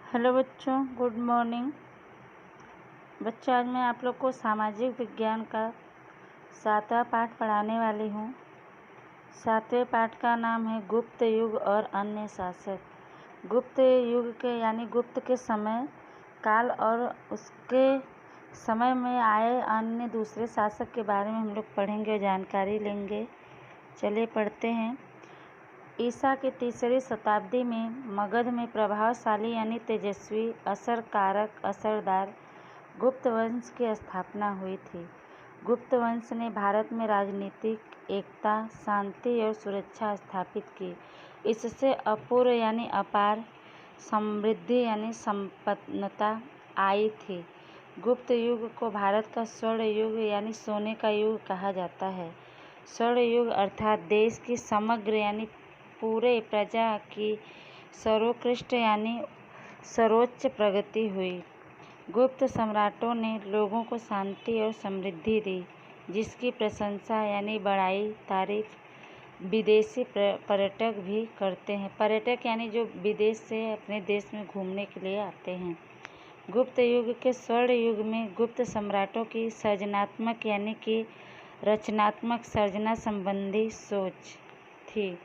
Hello बच्चों, good morning. बच्चों, आज मैं आप लोग को सामाजिक विज्ञान का 7वां पाठ पढ़ाने वाली हूँ। 7वें पाठ का नाम है गुप्त युग और अन्य शासक। गुप्त युग के यानी गुप्त के समय काल और उसके समय में आए अन्य दूसरे शासक के बारे में हम लोग पढ़ेंगे और जानकारी लेंगे। चलिए पढ़ते हैं। ईसा की 3री शताब्दी में मगध में प्रभावशाली यानी तेजस्वी, असरकारक, असरदार गुप्त वंश की स्थापना हुई थी। गुप्त वंश ने भारत में राजनीतिक एकता, शांति और सुरक्षा स्थापित की। इससे अपूर्व यानी अपार समृद्धि यानी संपन्नता आई थी। गुप्त युग को भारत का स्वर्ण युग यानी सोने का युग कहा जाता है। स्वर्ण युग अर्थात देश की समग्र यानी पूरे प्रजा की सर्वोत्कृष्ट यानी सर्वोच्च प्रगति हुई। गुप्त सम्राटों ने लोगों को शांति और समृद्धि दी, जिसकी प्रशंसा यानी बड़ाई तारीफ विदेशी पर्यटक भी करते हैं। पर्यटक यानी जो विदेश से अपने देश में घूमने के लिए आते हैं। गुप्त युग के स्वर्ण युग में गुप्त सम्राटों की सृजनात्मक यानी कि रचनात्मक सर्जना संबंधी सोच थी।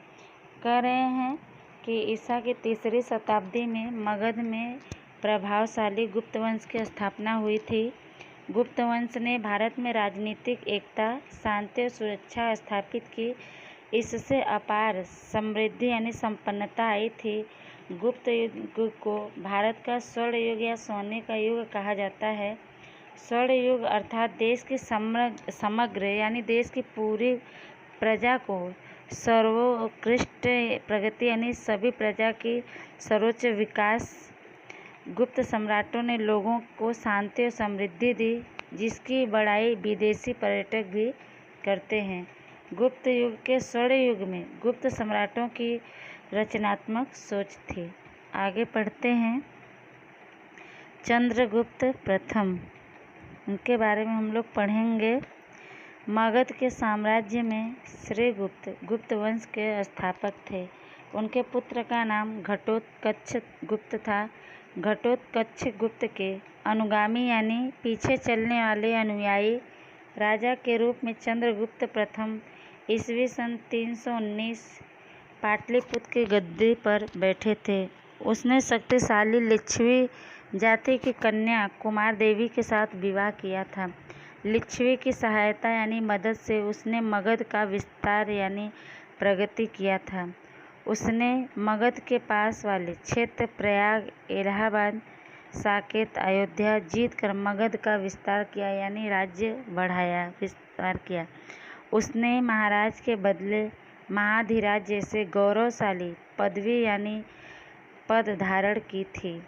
कह रहे हैं कि ईसा की 3री शताब्दी में मगध में प्रभावशाली गुप्त वंश की स्थापना हुई थी। गुप्त वंश ने भारत में राजनीतिक एकता, शांति और सुरक्षा स्थापित की। इससे अपार समृद्धि यानी संपन्नता आई थी। गुप्त युग को भारत का स्वर्ण युग या सोने का युग कहा जाता है। स्वर्ण युग अर्थात देश की समग्र यानी देश की पूरी प्रजा को सर्वोत्कृष्ट प्रगति यानी सभी प्रजा की सर्वोच्च विकास। गुप्त सम्राटों ने लोगों को शांति और समृद्धि दी, जिसकी बड़ाई विदेशी पर्यटक भी करते हैं। गुप्त युग के स्वर्ण युग में गुप्त सम्राटों की रचनात्मक सोच थी। आगे पढ़ते हैं। चंद्रगुप्त प्रथम, उनके बारे में हम लोग पढ़ेंगे। मगध के साम्राज्य में श्रीगुप्त गुप्त वंश के स्थापक थे। उनके पुत्र का नाम घटोत्कच गुप्त था। घटोत्कच गुप्त के अनुगामी यानी पीछे चलने वाले अनुयायी राजा के रूप में चंद्रगुप्त प्रथम ईस्वी सन 319 पाटलिपुत्र की गद्दी पर बैठे थे। उसने शक्तिशाली लिच्छवी जाति की कन्या कुमार देवी के साथ विवाह किया था। लिच्छवी की सहायता यानी मदद से उसने मगध का विस्तार यानी प्रगति किया था। उसने मगध के पास वाले क्षेत्र प्रयाग, इलाहाबाद, साकेत, अयोध्या जीतकर मगध का विस्तार किया यानी राज्य बढ़ाया, विस्तार किया। उसने महाराज के बदले महाधिराज जैसे गौरवशाली पदवी यानी पद धारण की थी।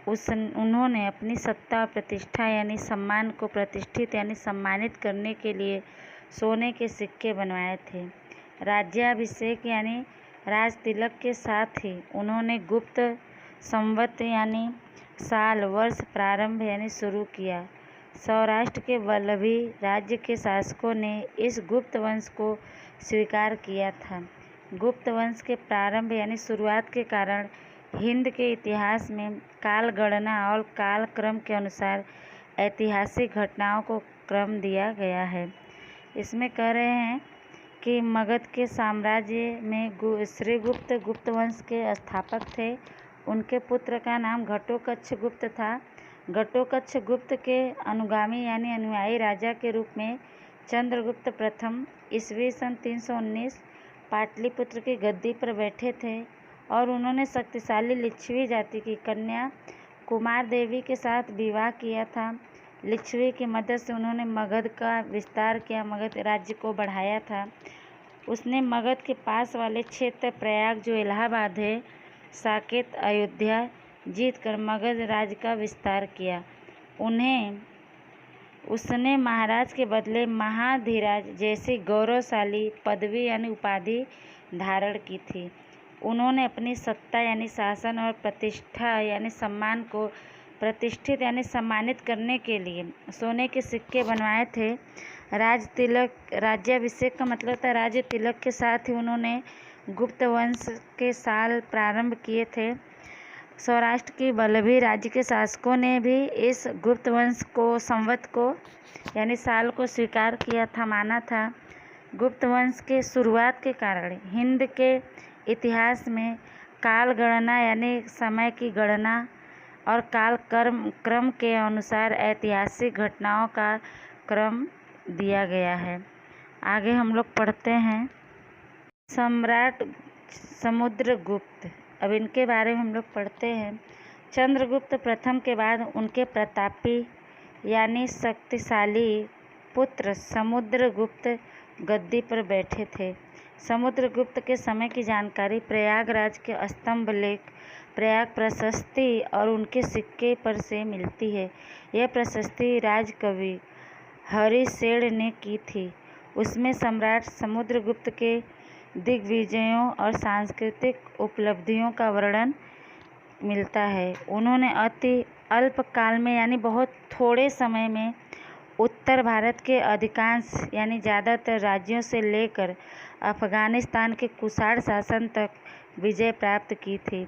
उन्होंने अपनी सत्ता और प्रतिष्ठा यानी सम्मान को प्रतिष्ठित यानी सम्मानित करने के लिए सोने के सिक्के बनवाए थे। राज्याभिषेक यानी राज तिलक के साथ ही उन्होंने गुप्त संवत यानी साल, वर्ष प्रारंभ यानी शुरू किया। सौराष्ट्र के वल्लभी राज्य के शासकों ने इस गुप्त वंश को स्वीकार किया था। गुप्त वंश के प्रारंभ यानी शुरुआत के कारण हिंद के इतिहास में काल गणना और काल क्रम के अनुसार ऐतिहासिक घटनाओं को क्रम दिया गया है। इसमें कह रहे हैं कि मगध के साम्राज्य में श्रीगुप्त गुप्त वंश के स्थापक थे। उनके पुत्र का नाम घटोत्कच गुप्त था। घटोत्कच गुप्त के अनुगामी यानी अनुयायी राजा के रूप में चंद्रगुप्त प्रथम ईस्वी सन 319 पाटलिपुत्र की गद्दी पर बैठे थे और उन्होंने शक्तिशाली लिच्छवी जाति की कन्या कुमार देवी के साथ विवाह किया था। लिच्छवी की मदद से उन्होंने मगध का विस्तार किया, मगध राज्य को बढ़ाया था। उसने मगध के पास वाले क्षेत्र प्रयाग जो इलाहाबाद है, साकेत, अयोध्या जीतकर मगध राज्य का विस्तार किया। उसने महाराज के बदले महाधिराज जैसी गौरवशाली पदवी यानी उपाधि धारण की थी। उन्होंने अपनी सत्ता यानी शासन और प्रतिष्ठा यानी सम्मान को प्रतिष्ठित यानी सम्मानित करने के लिए सोने के सिक्के बनवाए थे। राज तिलक, राज्याभिषेक का मतलब था राज्य तिलक के साथ ही उन्होंने गुप्त वंश के साल प्रारंभ किए थे। सौराष्ट्र की वल्लभी राज्य के शासकों ने भी इस गुप्त वंश को संवत को यानी साल को स्वीकार किया था, माना था। गुप्त वंश के शुरुआत के कारण हिंद के इतिहास में काल गणना यानी समय की गणना और काल क्रम के अनुसार ऐतिहासिक घटनाओं का क्रम दिया गया है। आगे हम लोग पढ़ते हैं सम्राट समुद्रगुप्त। अब इनके बारे में हम लोग पढ़ते हैं। चंद्रगुप्त प्रथम के बाद उनके प्रतापी यानी शक्तिशाली पुत्र समुद्रगुप्त गद्दी पर बैठे थे। समुद्रगुप्त के समय की जानकारी प्रयागराज के स्तंभ लेख, प्रयाग प्रशस्ति और उनके सिक्के पर से मिलती है। यह प्रशस्ति राजकवि हरिसेन ने की थी। उसमें सम्राट समुद्रगुप्त के दिग्विजयों और सांस्कृतिक उपलब्धियों का वर्णन मिलता है। उन्होंने अति अल्प काल में यानी बहुत थोड़े समय में उत्तर भारत के अधिकांश यानी ज़्यादातर राज्यों से लेकर अफगानिस्तान के कुषाण शासन तक विजय प्राप्त की थी।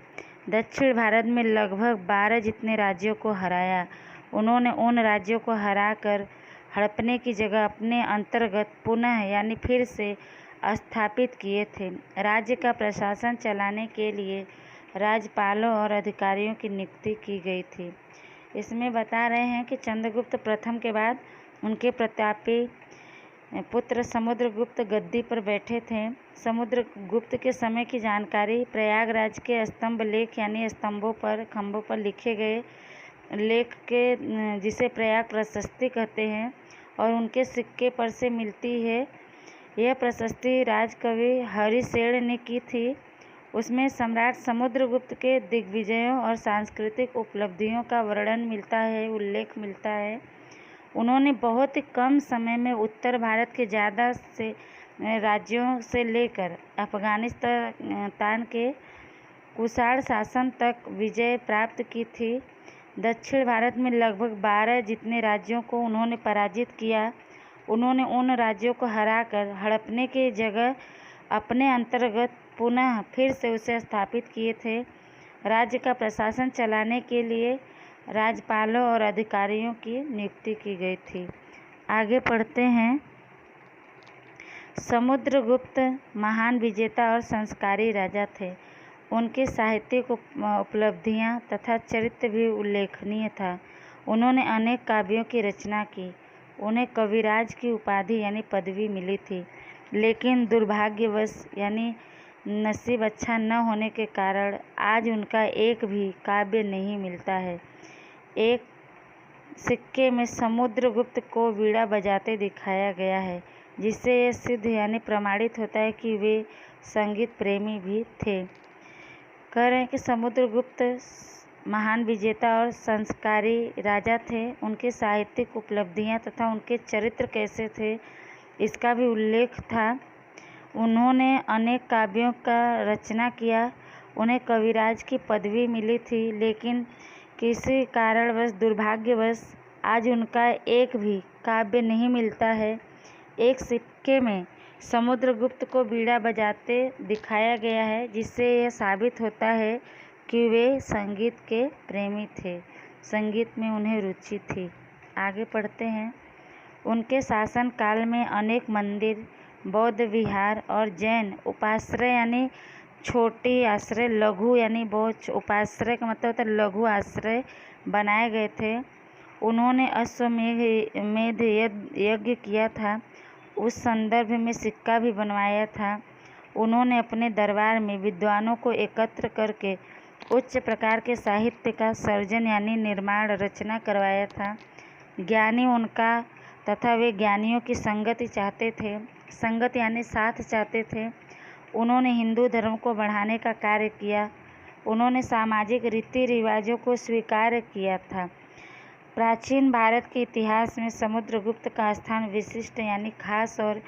दक्षिण भारत में लगभग 12 जितने राज्यों को हराया। उन्होंने उन राज्यों को हराकर हड़पने की जगह अपने अंतर्गत पुनः यानी फिर से स्थापित किए थे। राज्य का प्रशासन चलाने के लिए राज्यपालों और अधिकारियों की नियुक्ति की गई थी। इसमें बता रहे हैं कि चंद्रगुप्त प्रथम के बाद उनके प्रतापी पुत्र समुद्रगुप्त गद्दी पर बैठे थे। समुद्रगुप्त के समय की जानकारी प्रयागराज के स्तंभ लेख यानी स्तंभों पर खंभों पर लिखे गए लेख के जिसे प्रयाग प्रशस्ति कहते हैं और उनके सिक्के पर से मिलती है। यह प्रशस्ति राजकवि हरिसेन ने की थी। उसमें सम्राट समुद्रगुप्त के दिग्विजयों और सांस्कृतिक उपलब्धियों का वर्णन मिलता है, उल्लेख मिलता है। उन्होंने बहुत ही कम समय में उत्तर भारत के ज़्यादा से राज्यों से लेकर अफगानिस्तान के कुषाण शासन तक विजय प्राप्त की थी। दक्षिण भारत में लगभग 12 जितने राज्यों को उन्होंने पराजित किया। उन्होंने उन राज्यों को हराकर हड़पने की जगह अपने अंतर्गत पुनः फिर से उसे स्थापित किए थे। राज्य का प्रशासन चलाने के लिए राज्यपालों और अधिकारियों की नियुक्ति की गई थी। आगे पढ़ते हैं। समुद्रगुप्त महान विजेता और संस्कारी राजा थे। उनके साहित्यिक उपलब्धियां तथा चरित्र भी उल्लेखनीय था। उन्होंने अनेक काव्यों की रचना की। उन्हें कविराज की उपाधि यानी पदवी मिली थी, लेकिन दुर्भाग्यवश यानी नसीब अच्छा न होने के कारण आज उनका एक भी काव्य नहीं मिलता है। एक सिक्के में समुद्रगुप्त को वीणा बजाते दिखाया गया है, जिससे यह सिद्ध यानी प्रमाणित होता है कि वे संगीत प्रेमी भी थे। कह रहे हैं कि समुद्रगुप्त महान विजेता और संस्कारी राजा थे। उनके साहित्यिक उपलब्धियां तथा उनके चरित्र कैसे थे इसका भी उल्लेख था। उन्होंने अनेक काव्यों का रचना किया। उन्हें कविराज की पदवी मिली थी, लेकिन किसी कारणवश दुर्भाग्यवश आज उनका एक भी काव्य नहीं मिलता है। एक सिक्के में समुद्रगुप्त को वीणा बजाते दिखाया गया है, जिससे यह साबित होता है कि वे संगीत के प्रेमी थे, संगीत में उन्हें रुचि थी। आगे पढ़ते हैं। उनके शासन काल में अनेक मंदिर, बौद्ध विहार और जैन उपाश्रय यानी छोटी आश्रय, लघु यानी बहुत उपाश्रय का मतलब होता है लघु आश्रय बनाए गए थे। उन्होंने अश्वमेध यज्ञ किया था। उस संदर्भ में सिक्का भी बनवाया था। उन्होंने अपने दरबार में विद्वानों को एकत्र करके उच्च प्रकार के साहित्य का सर्जन यानी निर्माण रचना करवाया था। ज्ञानी उनका तथा वे ज्ञानियों की संगति चाहते थे, संगत यानी साथ चाहते थे। उन्होंने हिंदू धर्म को बढ़ाने का कार्य किया। उन्होंने सामाजिक रीति रिवाजों को स्वीकार किया था। प्राचीन भारत के इतिहास में समुद्रगुप्त का स्थान विशिष्ट यानी खास और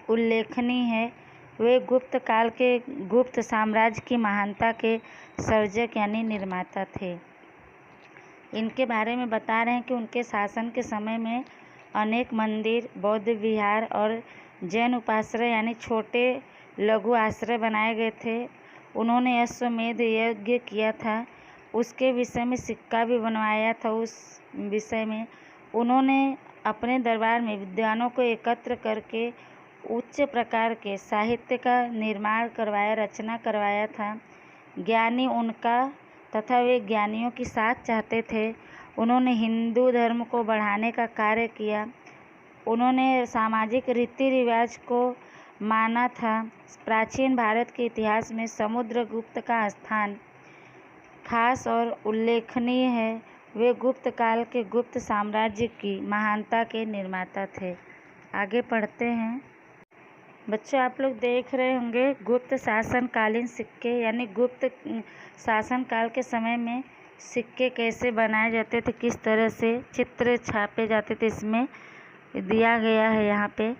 उल्लेखनीय है। वे गुप्त काल के गुप्त साम्राज्य की महानता के सर्जक यानी निर्माता थे। इनके बारे में बता रहे हैं कि उनके शासन के समय में अनेक मंदिर, बौद्ध विहार और जैन उपाश्रय यानी छोटे लघु आश्रय बनाए गए थे। उन्होंने अश्वमेध यज्ञ किया था। उसके विषय में सिक्का भी बनवाया था। उस विषय में उन्होंने अपने दरबार में विद्वानों को एकत्र करके उच्च प्रकार के साहित्य का निर्माण करवाया, रचना करवाया था। ज्ञानी उनका तथा वे ज्ञानियों की साथ चाहते थे। उन्होंने हिंदू धर्म को बढ़ाने का कार्य किया। उन्होंने सामाजिक रीति रिवाज को माना था। प्राचीन भारत के इतिहास में समुद्रगुप्त का स्थान खास और उल्लेखनीय है। वे गुप्त काल के गुप्त साम्राज्य की महानता के निर्माता थे। आगे पढ़ते हैं। बच्चों, आप लोग देख रहे होंगे गुप्त शासनकालीन सिक्के, यानी गुप्त शासन काल के समय में सिक्के कैसे बनाए जाते थे, किस तरह से चित्र छापे जाते थे, इसमें दिया गया है यहाँ पे।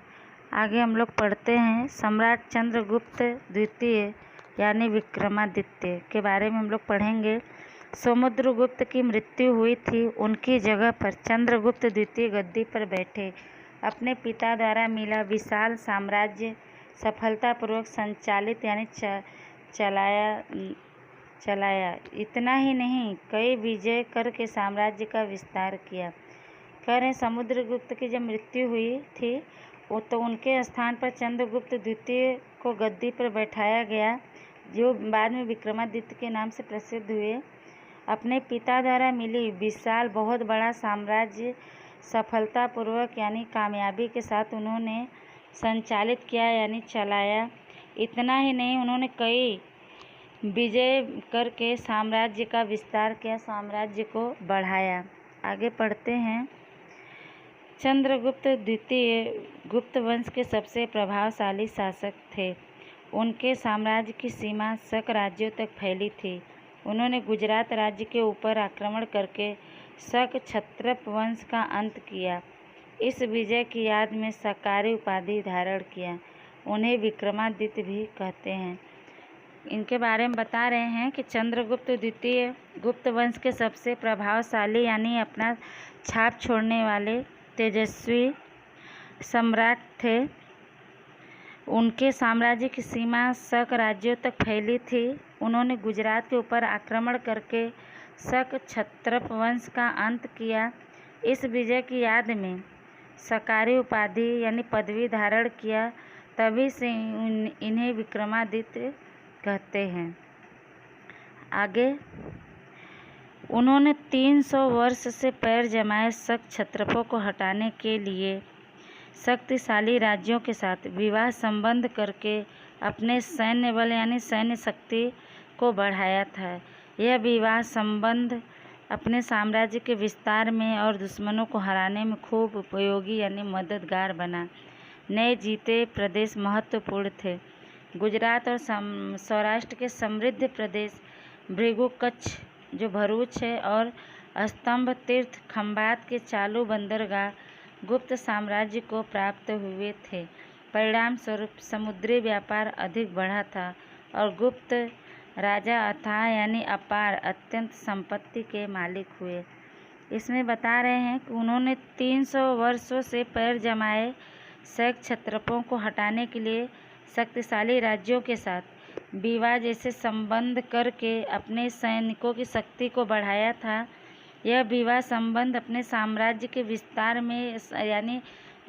आगे हम लोग पढ़ते हैं। सम्राट चंद्रगुप्त द्वितीय यानी विक्रमादित्य के बारे में हम लोग पढ़ेंगे। समुद्रगुप्त की मृत्यु हुई थी। उनकी जगह पर चंद्रगुप्त द्वितीय गद्दी पर बैठे। अपने पिता द्वारा मिला विशाल साम्राज्य सफलतापूर्वक संचालित यानी चलाया। इतना ही नहीं, कई विजय करके साम्राज्य का विस्तार किया। कह रहे समुद्रगुप्त की जब मृत्यु हुई थी तो उनके स्थान पर चंद्रगुप्त द्वितीय को गद्दी पर बैठाया गया, जो बाद में विक्रमादित्य के नाम से प्रसिद्ध हुए। अपने पिता द्वारा मिली विशाल बहुत बड़ा साम्राज्य सफलतापूर्वक यानी कामयाबी के साथ उन्होंने संचालित किया यानी चलाया। इतना ही नहीं, उन्होंने कई विजय करके साम्राज्य का विस्तार किया, साम्राज्य को बढ़ाया। आगे पढ़ते हैं। चंद्रगुप्त द्वितीय गुप्त वंश के सबसे प्रभावशाली शासक थे। उनके साम्राज्य की सीमा शक राज्यों तक फैली थी। उन्होंने गुजरात राज्य के ऊपर आक्रमण करके शक क्षत्रप वंश का अंत किया। इस विजय की याद में शकारी उपाधि धारण किया। उन्हें विक्रमादित्य भी कहते हैं। इनके बारे में बता रहे हैं कि चंद्रगुप्त द्वितीय गुप्त वंश के सबसे प्रभावशाली यानी अपना छाप छोड़ने वाले तेजस्वी सम्राट थे। उनके साम्राज्य की सीमा शक राज्यों तक फैली थी। उन्होंने गुजरात के ऊपर आक्रमण करके शक क्षत्रप वंश का अंत किया। इस विजय की याद में शकारी उपाधि यानी पदवी धारण किया। तभी से इन्हें विक्रमादित्य कहते हैं। आगे उन्होंने 300 वर्ष से पैर जमाए शक क्षत्रपों को हटाने के लिए शक्तिशाली राज्यों के साथ विवाह संबंध करके अपने सैन्य बल यानी सैन्य शक्ति को बढ़ाया था। यह विवाह संबंध अपने साम्राज्य के विस्तार में और दुश्मनों को हराने में खूब उपयोगी यानी मददगार बना। नए जीते प्रदेश महत्वपूर्ण थे। गुजरात और सौराष्ट्र के समृद्ध प्रदेश भृगु कच्छ जो भरूच है और स्तंभ तीर्थ खंबात के चालू बंदरगाह गुप्त साम्राज्य को प्राप्त हुए थे। परिणाम स्वरूप समुद्री व्यापार अधिक बढ़ा था और गुप्त राजा अथाह यानी अपार अत्यंत संपत्ति के मालिक हुए। इसमें बता रहे हैं कि उन्होंने 300 वर्षों से पैर जमाए शक क्षत्रपों को हटाने के लिए शक्तिशाली राज्यों के साथ विवाह जैसे संबंध करके अपने सैनिकों की शक्ति को बढ़ाया था। यह विवाह संबंध अपने साम्राज्य के विस्तार में यानी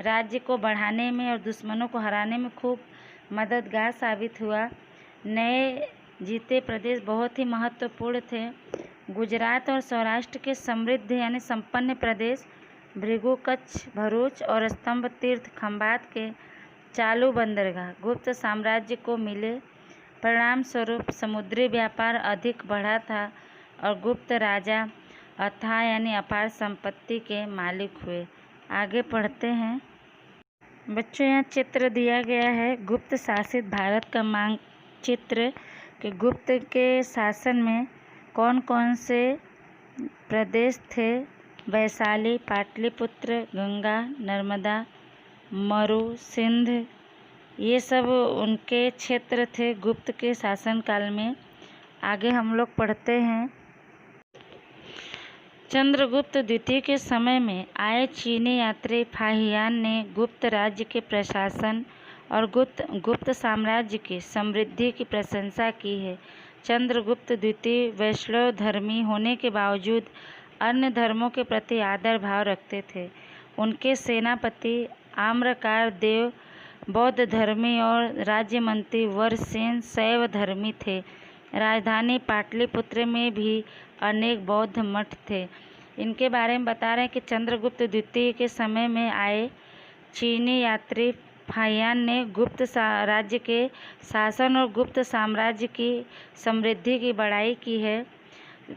राज्य को बढ़ाने में और दुश्मनों को हराने में खूब मददगार साबित हुआ। नए जीते प्रदेश बहुत ही महत्वपूर्ण थे। गुजरात और सौराष्ट्र के समृद्ध यानी संपन्न प्रदेश भृगु कच्छ भरूच और स्तंभ तीर्थ खंबात के चालू बंदरगाह गुप्त साम्राज्य को मिले। परिणाम स्वरूप समुद्री व्यापार अधिक बढ़ा था और गुप्त राजा अथाह यानी अपार संपत्ति के मालिक हुए। आगे पढ़ते हैं। बच्चों, यहाँ चित्र दिया गया है गुप्त शासित भारत का मानचित्र कि गुप्त के शासन में कौन कौन से प्रदेश थे। वैशाली, पाटलिपुत्र, गंगा, नर्मदा, मरु, सिंध, ये सब उनके क्षेत्र थे गुप्त के शासनकाल में। आगे हम लोग पढ़ते हैं। चंद्रगुप्त द्वितीय के समय में आए चीनी यात्री फाहियान ने गुप्त राज्य के प्रशासन और गुप्त साम्राज्य की समृद्धि की प्रशंसा की है। चंद्रगुप्त द्वितीय वैष्णव धर्मी होने के बावजूद अन्य धर्मों के प्रति आदर भाव रखते थे। उनके सेनापति आम्रकार देव बौद्ध धर्मी और राज्य मंत्री वरसेन शैव धर्मी थे। राजधानी पाटलिपुत्र में भी अनेक बौद्ध मठ थे। इनके बारे में बता रहे हैं कि चंद्रगुप्त द्वितीय के समय में आए चीनी यात्री फाहियान ने गुप्त राज्य के शासन और गुप्त साम्राज्य की समृद्धि की बड़ाई की है।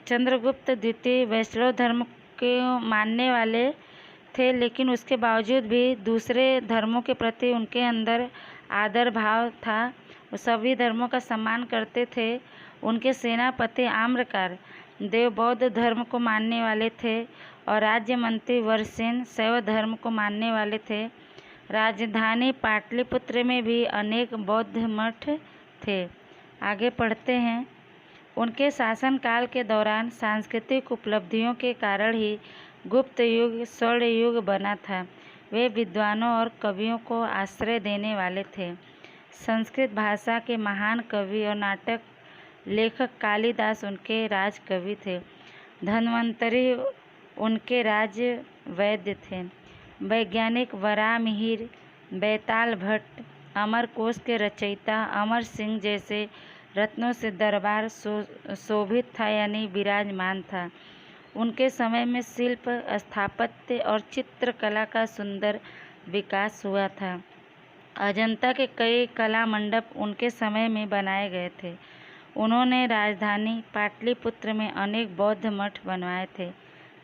चंद्रगुप्त द्वितीय वैष्णव धर्म के मानने वाले थे, लेकिन उसके बावजूद भी दूसरे धर्मों के प्रति उनके अंदर आदर भाव था। वो सभी धर्मों का सम्मान करते थे। उनके सेनापति आम्रकार देव बौद्ध धर्म को मानने वाले थे और राज्य मंत्री वरसेन शैव धर्म को मानने वाले थे। राजधानी पाटलिपुत्र में भी अनेक बौद्ध मठ थे। आगे पढ़ते हैं। उनके शासनकाल के दौरान सांस्कृतिक उपलब्धियों के कारण ही गुप्त युग स्वर्ण युग बना था। वे विद्वानों और कवियों को आश्रय देने वाले थे। संस्कृत भाषा के महान कवि और नाटक लेखक कालिदास उनके राज कवि थे। धन्वंतरी उनके राज्य वैद्य थे। वैज्ञानिक वराहमिहिर, बैताल भट्ट, अमरकोश के रचयिता अमर सिंह जैसे रत्नों से दरबार शोभित था यानी विराजमान था। उनके समय में शिल्प, स्थापत्य और चित्रकला का सुंदर विकास हुआ था। अजंता के कई कला मंडप उनके समय में बनाए गए थे। उन्होंने राजधानी पाटलिपुत्र में अनेक बौद्ध मठ बनवाए थे।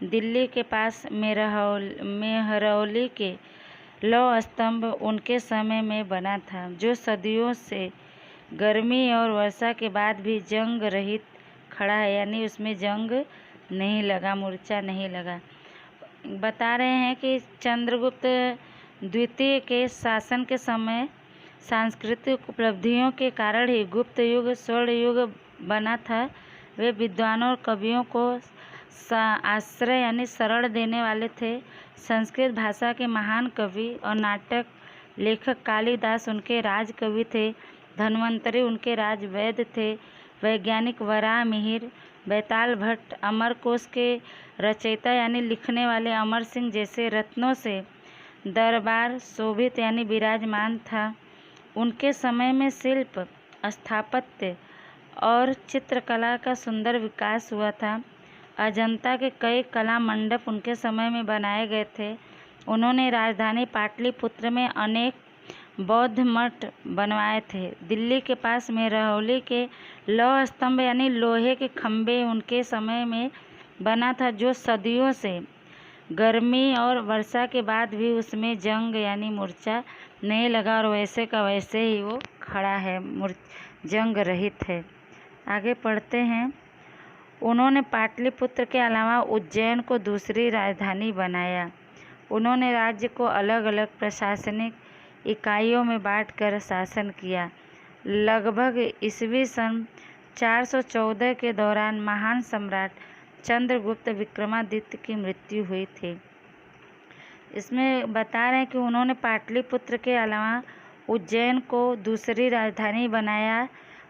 दिल्ली के पास मेहरौली के लौह स्तंभ उनके समय में बना था, जो सदियों से गर्मी और वर्षा के बाद भी जंग रहित खड़ा है, यानी उसमें जंग नहीं लगा, मूर्छा नहीं लगा। बता रहे हैं कि चंद्रगुप्त द्वितीय के शासन के समय सांस्कृतिक उपलब्धियों के कारण ही गुप्त युग स्वर्ण युग बना था। वे विद्वानों और कवियों को आश्रय यानी शरण देने वाले थे। संस्कृत भाषा के महान कवि और नाटक लेखक कालिदास उनके राज कवि थे। धन्वंतरी उनके राज वैद्य थे। वैज्ञानिक वराहमिहिर, बैताल भट्ट, अमरकोश के रचयिता यानी लिखने वाले अमर सिंह जैसे रत्नों से दरबार शोभित यानी विराजमान था। उनके समय में शिल्प, स्थापत्य और चित्रकला का सुंदर विकास हुआ था। अजंता के कई कला मंडप उनके समय में बनाए गए थे। उन्होंने राजधानी पाटलिपुत्र में अनेक बौद्ध मठ बनवाए थे। दिल्ली के पास मेहरौली के लौह स्तंभ यानी लोहे के खंभे उनके समय में बना था, जो सदियों से गर्मी और वर्षा के बाद भी उसमें जंग यानी मूर्छा नहीं लगा और वैसे का वैसे ही वो खड़ा है, जंग रहित है। आगे पढ़ते हैं। उन्होंने पाटलिपुत्र के अलावा उज्जैन को दूसरी राजधानी बनाया। उन्होंने राज्य को अलग अलग प्रशासनिक इकाइयों में बांटकर शासन किया। लगभग ईस्वी सन 414 के दौरान महान सम्राट चंद्रगुप्त विक्रमादित्य की मृत्यु हुई थी। इसमें बता रहे हैं कि उन्होंने पाटलिपुत्र के अलावा उज्जैन को दूसरी राजधानी बनाया।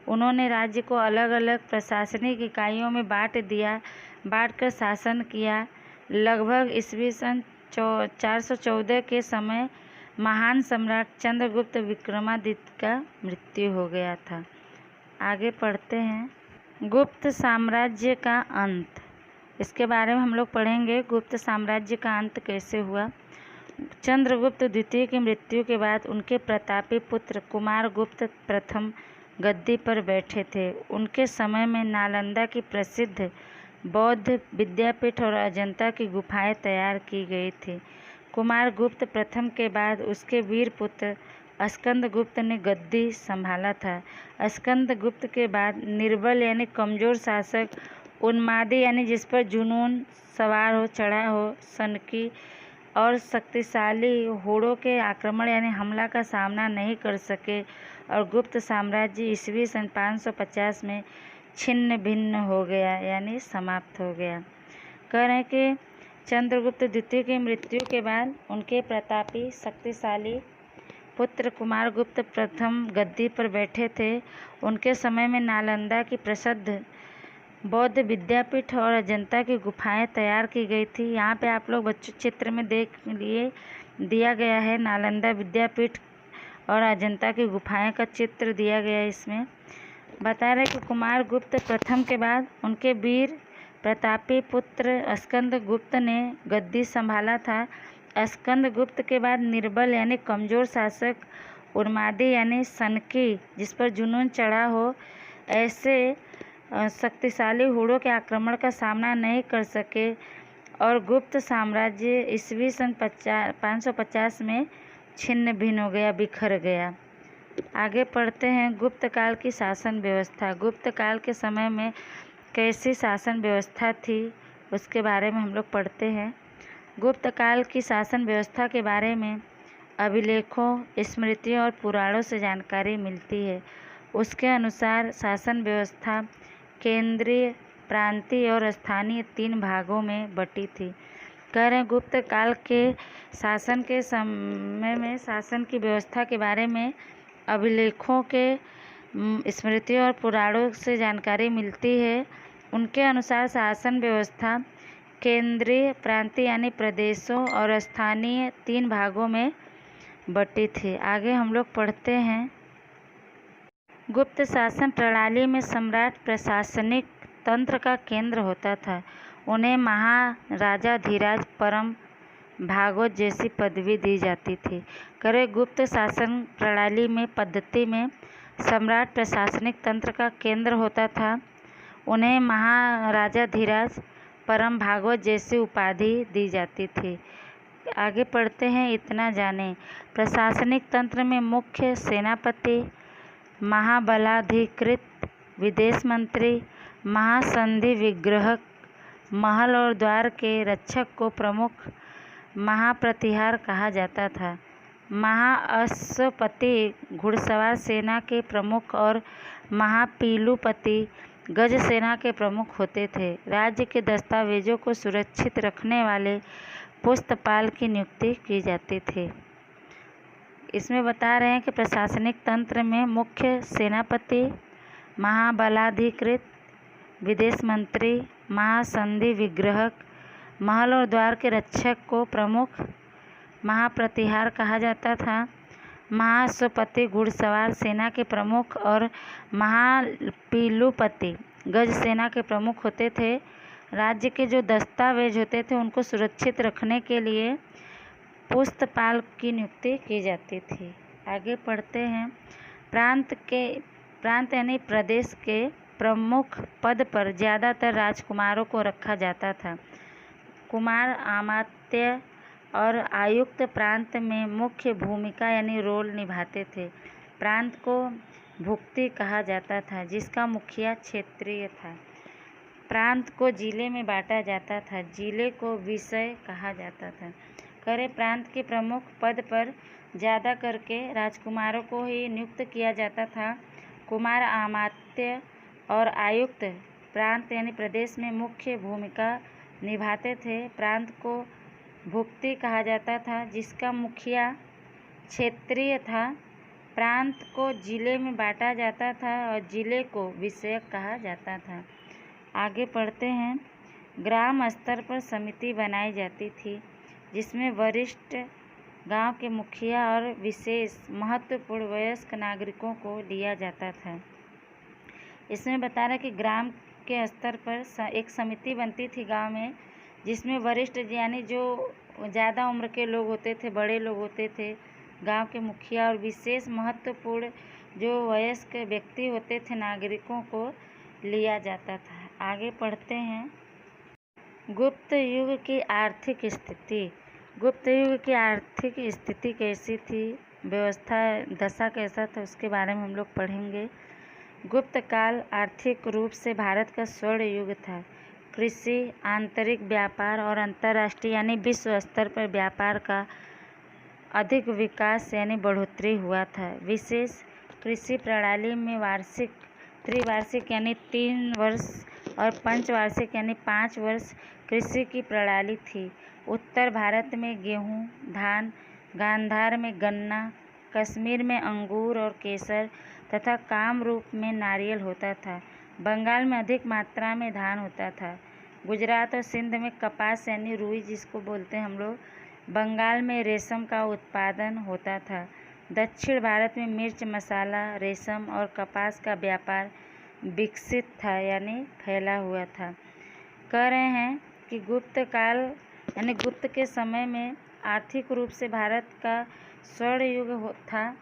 उन्होंने राज्य को अलग अलग प्रशासनिक इकाइयों में बांटकर शासन किया। लगभग ईस्वी सन 414 के समय महान सम्राट चंद्रगुप्त विक्रमादित्य का मृत्यु हो गया था। आगे पढ़ते हैं। गुप्त साम्राज्य का अंत, इसके बारे में हम लोग पढ़ेंगे। गुप्त साम्राज्य का अंत कैसे हुआ। चंद्रगुप्त द्वितीय की मृत्यु के बाद उनके प्रतापी पुत्र कुमारगुप्त प्रथम गद्दी पर बैठे थे। उनके समय में नालंदा की प्रसिद्ध बौद्ध विद्यापीठ और अजंता की गुफाएं तैयार की गई थी। कुमारगुप्त प्रथम के बाद उसके वीर पुत्र स्कंदगुप्त ने गद्दी संभाला था। स्कंदगुप्त के बाद निर्बल यानी कमजोर शासक, उन्मादी यानी जिस पर जुनून सवार हो, चढ़ा हो, सनकी और शक्तिशाली होड़ों के आक्रमण यानी हमला का सामना नहीं कर सके और गुप्त साम्राज्य ईस्वी सन 550 में छिन्न भिन्न हो गया यानी समाप्त हो गया। कह रहे हैं कि चंद्रगुप्त द्वितीय की मृत्यु के बाद उनके प्रतापी, शक्तिशाली पुत्र कुमारगुप्त प्रथम गद्दी पर बैठे थे। उनके समय में नालंदा की प्रसिद्ध बौद्ध विद्यापीठ और अजंता की गुफाएं तैयार की गई थी। यहाँ पे आप लोग बच्चों चित्र में देख लिए दिया गया है, नालंदा विद्यापीठ और अजंता की गुफाएं का चित्र दिया गया है। इसमें बता रहे कि कुमारगुप्त प्रथम के बाद उनके वीर प्रतापी पुत्र स्कंदगुप्त ने गद्दी संभाला था। स्कंदगुप्त के बाद निर्बल यानी कमज़ोर शासक उन्मादी यानी सनकी, जिस पर जुनून चढ़ा हो, ऐसे शक्तिशाली हुड़ों के आक्रमण का सामना नहीं कर सके और गुप्त साम्राज्य ईस्वी सन 550 में छिन्न भिन्न हो गया, बिखर गया। आगे पढ़ते हैं गुप्त काल की शासन व्यवस्था। गुप्त काल के समय में कैसी शासन व्यवस्था थी उसके बारे में हम लोग पढ़ते हैं। गुप्त काल की शासन व्यवस्था के बारे में अभिलेखों, स्मृतियों और पुराणों से जानकारी मिलती है। उसके अनुसार शासन व्यवस्था केंद्रीय, प्रांतीय और स्थानीय 3 भागों में बटी थी। कह रहे हैं गुप्त काल के शासन के समय में शासन की व्यवस्था के बारे में अभिलेखों के, स्मृतियों और पुराणों से जानकारी मिलती है। उनके अनुसार शासन व्यवस्था केंद्रीय, प्रांतीय यानी प्रदेशों और स्थानीय 3 भागों में बटी थी। आगे हम लोग पढ़ते हैं। गुप्त शासन प्रणाली में सम्राट प्रशासनिक तंत्र का केंद्र होता था। उन्हें महाराजाधिराज, परम भागवत जैसी पदवी दी जाती थी। करे गुप्त शासन प्रणाली में पद्धति में सम्राट प्रशासनिक तंत्र का केंद्र होता था। उन्हें महाराजाधिराज, परम भागवत जैसी उपाधि दी जाती थी। आगे पढ़ते हैं। इतना जाने प्रशासनिक तंत्र में मुख्य सेनापति, महाबलाधिकृत, विदेश मंत्री, महासंधि विग्रहक, महल और द्वार के रक्षक को प्रमुख महाप्रतिहार कहा जाता था। महाअश्वपति घुड़सवार सेना के प्रमुख और महापीलुपति गज सेना के प्रमुख होते थे। राज्य के दस्तावेजों को सुरक्षित रखने वाले पुस्तपाल की नियुक्ति की जाती थी। इसमें बता रहे हैं कि प्रशासनिक तंत्र में मुख्य सेनापति, महाबलाधिकृत, विदेश मंत्री, महासंधि विग्रहक, महल और द्वार के रक्षक को प्रमुख महाप्रतिहार कहा जाता था। महाअश्वपति घुड़सवार सेना के प्रमुख और महापीलुपति गज सेना के प्रमुख होते थे। राज्य के जो दस्तावेज होते थे उनको सुरक्षित रखने के लिए पुस्तपाल की नियुक्ति की जाती थी। आगे पढ़ते हैं। प्रांत यानी प्रदेश के प्रमुख पद पर ज़्यादातर राजकुमारों को रखा जाता था। कुमार, अमात्य और आयुक्त प्रांत में मुख्य भूमिका यानी रोल निभाते थे। प्रांत को भुक्ति कहा जाता था, जिसका मुखिया क्षेत्रीय था। प्रांत को जिले में बांटा जाता था, जिले को विषय कहा जाता था। करे प्रांत के प्रमुख पद पर ज़्यादा करके राजकुमारों को ही नियुक्त किया जाता था। कुमार, अमात्य और आयुक्त प्रांत यानी प्रदेश में मुख्य भूमिका निभाते थे। प्रांत को भुक्ति कहा जाता था, जिसका मुखिया क्षेत्रीय था। प्रांत को जिले में बांटा जाता था और जिले को विषयक कहा जाता था। आगे पढ़ते हैं। ग्राम स्तर पर समिति बनाई जाती थी, जिसमें वरिष्ठ गांव के मुखिया और विशेष महत्वपूर्ण वयस्क नागरिकों को लिया जाता था। इसमें बता रहा है कि ग्राम के स्तर पर एक समिति बनती थी गांव में, जिसमें वरिष्ठ यानी जो ज़्यादा उम्र के लोग होते थे, बड़े लोग होते थे, गांव के मुखिया और विशेष महत्वपूर्ण जो वयस्क व्यक्ति होते थे, नागरिकों को लिया जाता था। आगे पढ़ते हैं। गुप्त युग की आर्थिक स्थिति। गुप्त युग की आर्थिक स्थिति कैसी थी, व्यवस्था दशा कैसा था, उसके बारे में हम लोग पढ़ेंगे। गुप्त काल आर्थिक रूप से भारत का स्वर्ण युग था। कृषि, आंतरिक व्यापार और अंतर्राष्ट्रीय यानी विश्व स्तर पर व्यापार का अधिक विकास यानी बढ़ोतरी हुआ था। विशेष कृषि प्रणाली में वार्षिक, त्रिवार्षिक यानी 3 वर्ष और पंचवार्षिक यानी 5 वर्ष कृषि की प्रणाली थी। उत्तर भारत में गेहूँ, धान, गांधार में गन्ना, कश्मीर में अंगूर और केसर तथा कामरूप में नारियल होता था। बंगाल में अधिक मात्रा में धान होता था। गुजरात और सिंध में कपास यानी रुई जिसको बोलते हैं हम लोग। बंगाल में रेशम का उत्पादन होता था। दक्षिण भारत में मिर्च, मसाला, रेशम और कपास का व्यापार विकसित था यानी फैला हुआ था। कह रहे हैं कि गुप्त काल यानी गुप्त के समय में आर्थिक रूप से भारत का स्वर्ण युग था।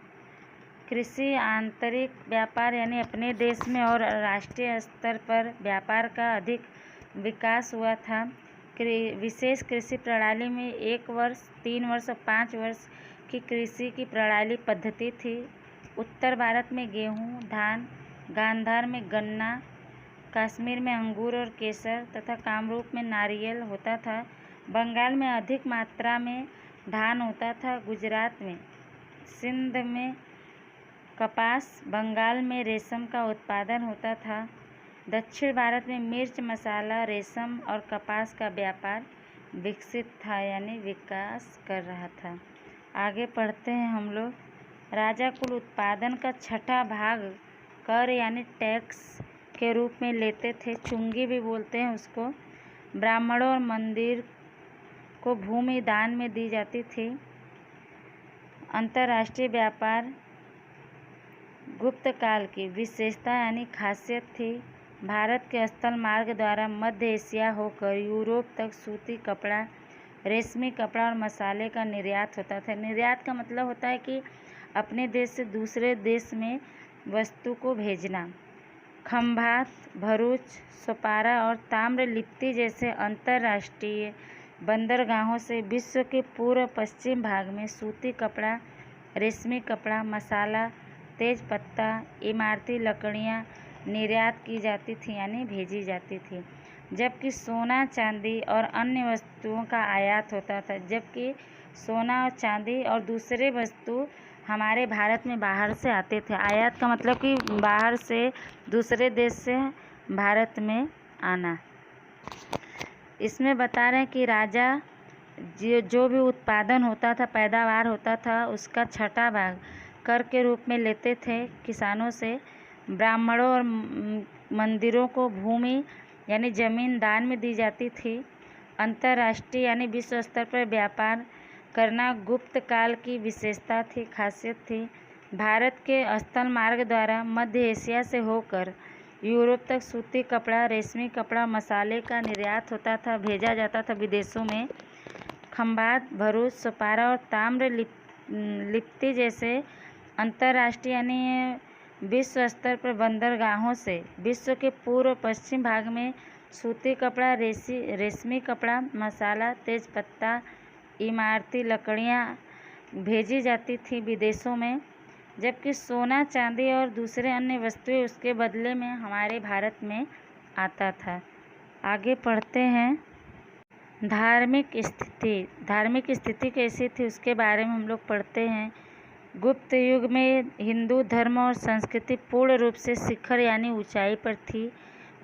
कृषि, आंतरिक व्यापार यानी अपने देश में और राष्ट्रीय स्तर पर व्यापार का अधिक विकास हुआ था। विशेष कृषि प्रणाली में 1 वर्ष, 3 वर्ष और 5 वर्ष की कृषि की प्रणाली पद्धति थी। उत्तर भारत में गेहूँ, धान, गांधार में गन्ना, कश्मीर में अंगूर और केसर तथा कामरूप में नारियल होता था। बंगाल में अधिक मात्रा में धान होता था। गुजरात में, सिंध में कपास, बंगाल में रेशम का उत्पादन होता था। दक्षिण भारत में मिर्च, मसाला, रेशम और कपास का व्यापार विकसित था यानी विकास कर रहा था। आगे पढ़ते हैं हम लोग। राजा कुल उत्पादन का छठा भाग कर यानी टैक्स के रूप में लेते थे। चुंगी भी बोलते हैं उसको। ब्राह्मणों और मंदिर को भूमि दान में दी जाती थी। अंतर्राष्ट्रीय व्यापार गुप्त काल की विशेषता यानी खासियत थी। भारत के स्थल मार्ग द्वारा मध्य एशिया होकर यूरोप तक सूती कपड़ा, रेशमी कपड़ा और मसाले का निर्यात होता था। निर्यात का मतलब होता है कि अपने देश से दूसरे देश में वस्तु को भेजना। खंभात, भरूच, सोपारा और ताम्रलिप्ति जैसे अंतर्राष्ट्रीय बंदरगाहों से विश्व के पूर्व पश्चिम भाग में सूती कपड़ा, रेशमी कपड़ा, मसाला, तेज पत्ता, इमारती लकड़ियाँ निर्यात की जाती थी यानी भेजी जाती थी। जबकि सोना, चांदी और अन्य वस्तुओं का आयात होता था। जबकि सोना और चांदी और दूसरे वस्तु हमारे भारत में बाहर से आते थे। आयात का मतलब कि बाहर से दूसरे देश से भारत में आना। इसमें बता रहे हैं कि राजा जो भी उत्पादन होता था, पैदावार होता था, उसका छठा भाग कर के रूप में लेते थे किसानों से। ब्राह्मणों और मंदिरों को भूमि यानी ज़मीन दान में दी जाती थी। अंतर्राष्ट्रीय यानी विश्व स्तर पर व्यापार करना गुप्त काल की विशेषता थी, खासियत थी। भारत के स्थल मार्ग द्वारा मध्य एशिया से होकर यूरोप तक सूती कपड़ा, रेशमी कपड़ा, मसाले का निर्यात होता था, भेजा जाता था विदेशों में। खंभात, भरूच, सोपारा और ताम्रलिप्ति जैसे अंतर्राष्ट्रीय यानी विश्व स्तर पर बंदरगाहों से विश्व के पूर्व पश्चिम भाग में सूती कपड़ा, रेशमी कपड़ा, मसाला, तेज पत्ता, इमारती लकड़ियाँ भेजी जाती थी विदेशों में। जबकि सोना, चांदी और दूसरे अन्य वस्तुएं उसके बदले में हमारे भारत में आता था। आगे पढ़ते हैं। धार्मिक स्थिति कैसी थी उसके बारे में हम लोग पढ़ते हैं। गुप्त युग में हिंदू धर्म और संस्कृति पूर्ण रूप से शिखर यानी ऊंचाई पर थी।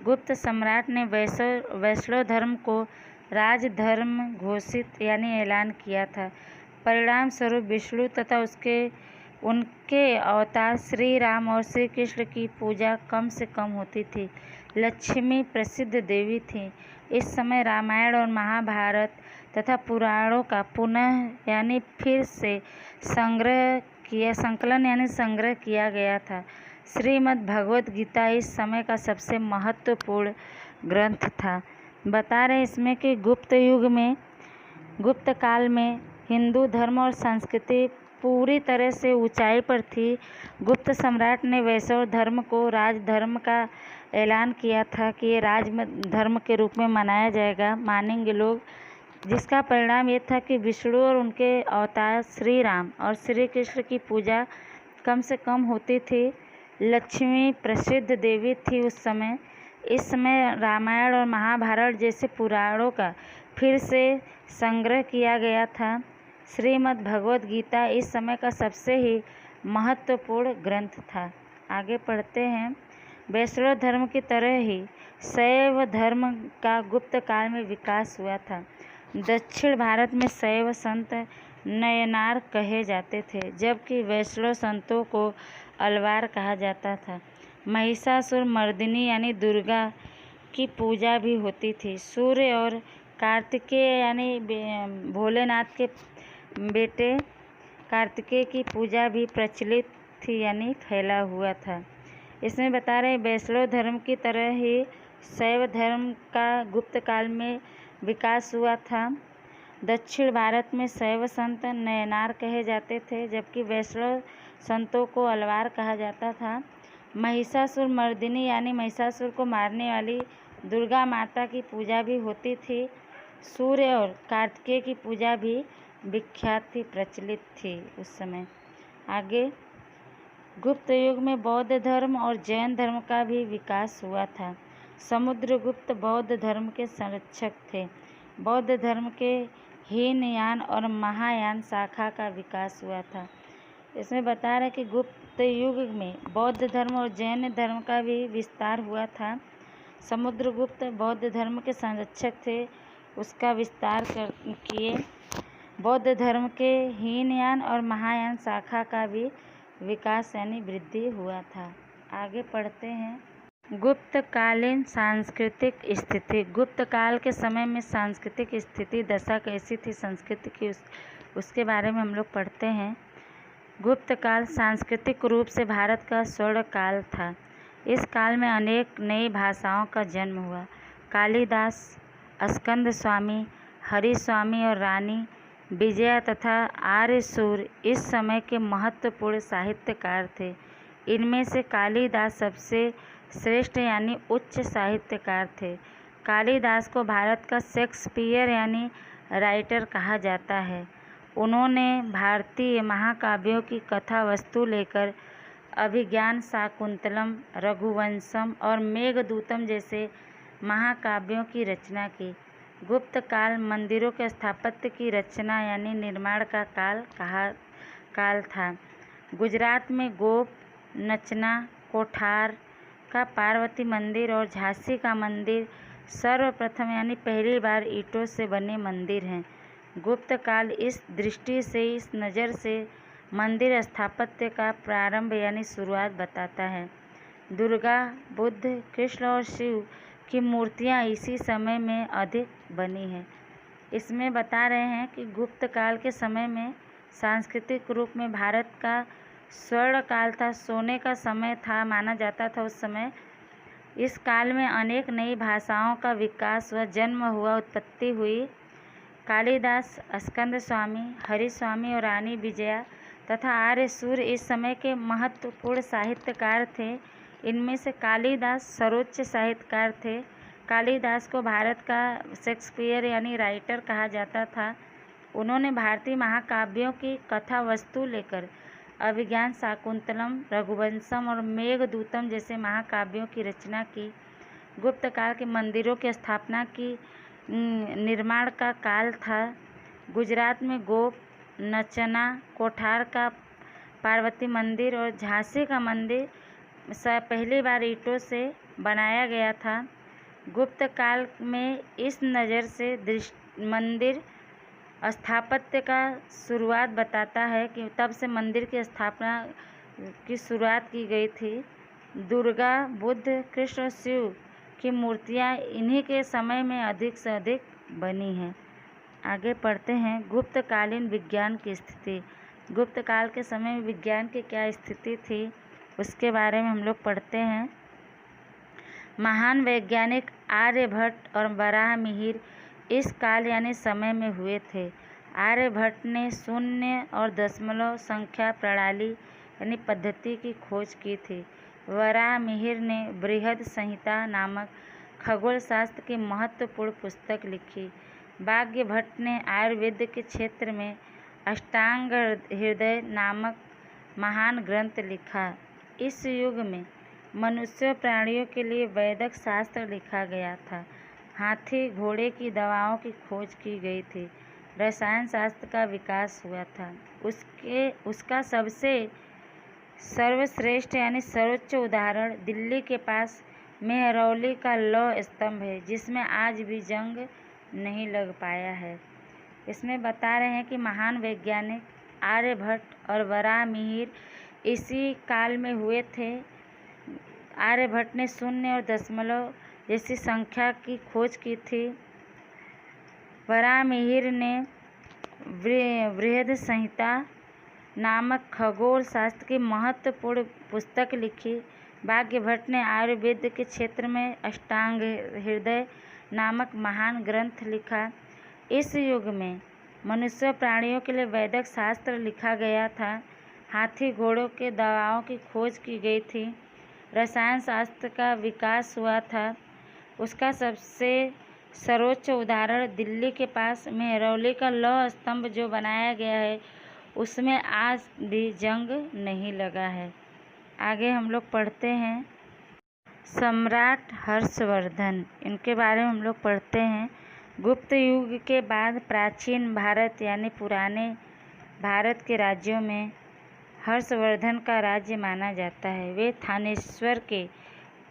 गुप्त सम्राट ने वैष्णव धर्म को राजधर्म घोषित यानी ऐलान किया था। परिणाम स्वरूप विष्णु तथा उनके अवतार श्री राम और श्री कृष्ण की पूजा कम से कम होती थी। लक्ष्मी प्रसिद्ध देवी थी। इस समय रामायण और महाभारत तथा पुराणों का पुनः यानी फिर से संग्रह किया गया था। श्रीमद् भगवद गीता इस समय का सबसे महत्वपूर्ण ग्रंथ था। बता रहे इसमें कि गुप्त काल में हिंदू धर्म और संस्कृति पूरी तरह से ऊंचाई पर थी। गुप्त सम्राट ने वैष्णव धर्म को राजधर्म का ऐलान किया था कि ये राज धर्म के रूप में मनाया जाएगा, मानेंगे लोग। जिसका परिणाम ये था कि विष्णु और उनके अवतार श्री राम और श्री कृष्ण की पूजा कम से कम होती थी। लक्ष्मी प्रसिद्ध देवी थी उस समय। इस समय रामायण और महाभारत जैसे पुराणों का फिर से संग्रह किया गया था। श्रीमद् भगवद गीता इस समय का सबसे ही महत्वपूर्ण ग्रंथ था। आगे पढ़ते हैं। वैष्णव धर्म की तरह ही शैव धर्म का गुप्त काल में विकास हुआ था। दक्षिण भारत में शैव संत नयनार कहे जाते थे, जबकि वैष्णव संतों को अलवार कहा जाता था। महिषासुर मर्दिनी यानी दुर्गा की पूजा भी होती थी। सूर्य और कार्तिकेय यानी भोलेनाथ के बेटे कार्तिकेय की पूजा भी प्रचलित थी यानी फैला हुआ था। इसमें बता रहे वैष्णव धर्म की तरह ही शैव धर्म का गुप्त काल में विकास हुआ था। दक्षिण भारत में शैव संत नयनार कहे जाते थे, जबकि वैष्णव संतों को अलवार कहा जाता था। महिषासुर मर्दिनी यानी महिषासुर को मारने वाली दुर्गा माता की पूजा भी होती थी। सूर्य और कार्तिकेय की पूजा भी विख्यात थी, प्रचलित थी उस समय। आगे गुप्त युग में बौद्ध धर्म और जैन धर्म का भी विकास हुआ था। समुद्रगुप्त बौद्ध धर्म के संरक्षक थे। बौद्ध धर्म के हीनयान और महायान शाखा का विकास हुआ था। इसमें बता रहे कि गुप्त युग में बौद्ध धर्म और जैन धर्म का भी विस्तार हुआ था। समुद्रगुप्त बौद्ध धर्म के संरक्षक थे, उसका विस्तार किए। बौद्ध धर्म के हीनयान और महायान शाखा का भी विकास यानी वृद्धि हुआ था। आगे पढ़ते हैं। गुप्तकालीन सांस्कृतिक स्थिति। गुप्त काल के समय में सांस्कृतिक स्थिति दशा कैसी थी संस्कृति की, उसके बारे में हम लोग पढ़ते हैं। गुप्त काल सांस्कृतिक रूप से भारत का स्वर्ण काल था। इस काल में अनेक नई भाषाओं का जन्म हुआ। कालिदास, स्कंद स्वामी, हरि स्वामी और रानी विजया तथा आर्यशूर इस समय के महत्वपूर्ण साहित्यकार थे। इनमें से कालिदास सबसे श्रेष्ठ यानी उच्च साहित्यकार थे। कालिदास को भारत का शेक्सपियर यानी राइटर कहा जाता है। उन्होंने भारतीय महाकाव्यों की कथा वस्तु लेकर अभिज्ञान शाकुंतलम, रघुवंशम और मेघदूतम जैसे महाकाव्यों की रचना की। गुप्त काल मंदिरों के स्थापत्य की रचना यानी निर्माण का काल था। गुजरात में गोप नचना कोठार का पार्वती मंदिर और झांसी का मंदिर सर्वप्रथम यानी पहली बार ईंटों से बने मंदिर हैं। गुप्त काल इस दृष्टि से, इस नज़र से मंदिर स्थापत्य का प्रारंभ यानी शुरुआत बताता है। दुर्गा, बुद्ध, कृष्ण और शिव की मूर्तियां इसी समय में अधिक बनी हैं। इसमें बता रहे हैं कि गुप्त काल के समय में सांस्कृतिक रूप में भारत का स्वर्ण काल था, सोने का समय था माना जाता था उस समय। इस काल में अनेक नई भाषाओं का विकास हुआ, जन्म हुआ, उत्पत्ति हुई। कालिदास, स्कंद स्वामी, हरि स्वामी और रानी विजया तथा आर्यशूर इस समय के महत्वपूर्ण साहित्यकार थे। इनमें से कालिदास सर्वोच्च साहित्यकार थे। कालिदास को भारत का शेक्सपियर यानी राइटर कहा जाता था। उन्होंने भारतीय महाकाव्यों की कथा वस्तु लेकर अभिज्ञान शाकुंतलम, रघुवंशम और मेघदूतम जैसे महाकाव्यों की रचना की। गुप्त काल के मंदिरों की स्थापना की निर्माण का काल था। गुजरात में गोप नचना कोठार का पार्वती मंदिर और झांसी का मंदिर पहली बार ईंटों से बनाया गया था। गुप्त काल में इस नज़र से मंदिर स्थापत्य का शुरुआत बताता है कि तब से मंदिर की स्थापना की शुरुआत की गई थी। दुर्गा, बुद्ध, कृष्ण और शिव की मूर्तियां इन्हीं के समय में अधिक से अधिक बनी हैं। आगे पढ़ते हैं। गुप्तकालीन विज्ञान की स्थिति। गुप्त काल के समय में विज्ञान की क्या स्थिति थी उसके बारे में हम लोग पढ़ते हैं। महान वैज्ञानिक आर्यभट्ट और वराहमिहिर इस काल यानी समय में हुए थे। आर्यभट्ट ने शून्य और दशमलव संख्या प्रणाली यानी पद्धति की खोज की थी। वराहमिहिर ने बृहद संहिता नामक खगोल शास्त्र की महत्वपूर्ण पुस्तक लिखी। भाग्यभट्ट ने आयुर्वेद के क्षेत्र में अष्टांग हृदय नामक महान ग्रंथ लिखा। इस युग में मनुष्य प्राणियों के लिए वैदिक शास्त्र लिखा गया था। हाथी घोड़े की दवाओं की खोज की गई थी। रसायन शास्त्र का विकास हुआ था। उसका सबसे सर्वश्रेष्ठ यानी सर्वोच्च उदाहरण दिल्ली के पास मेहरौली का लौह स्तंभ है, जिसमें आज भी जंग नहीं लग पाया है। इसमें बता रहे हैं कि महान वैज्ञानिक आर्यभट्ट और वराहमिहिर इसी काल में हुए थे। आर्यभट्ट ने शून्य और दशमलव जैसी संख्या की खोज की थी। वराहमिहिर ने बृहद संहिता नामक खगोल शास्त्र की महत्वपूर्ण पुस्तक लिखी। भाग्यभट्ट ने आयुर्वेद के क्षेत्र में अष्टांग हृदय नामक महान ग्रंथ लिखा। इस युग में मनुष्य प्राणियों के लिए वैदिक शास्त्र लिखा गया था। हाथी घोड़ों के दवाओं की खोज की गई थी। रसायन शास्त्र का विकास हुआ था। उसका सबसे सर्वोच्च उदाहरण दिल्ली के पास मेहरौली का लौह स्तंभ जो बनाया गया है, उसमें आज भी जंग नहीं लगा है। आगे हम लोग पढ़ते हैं सम्राट हर्षवर्धन, इनके बारे में हम लोग पढ़ते हैं। गुप्त युग के बाद प्राचीन भारत यानी पुराने भारत के राज्यों में हर्षवर्धन का राज्य माना जाता है। वे थानेश्वर के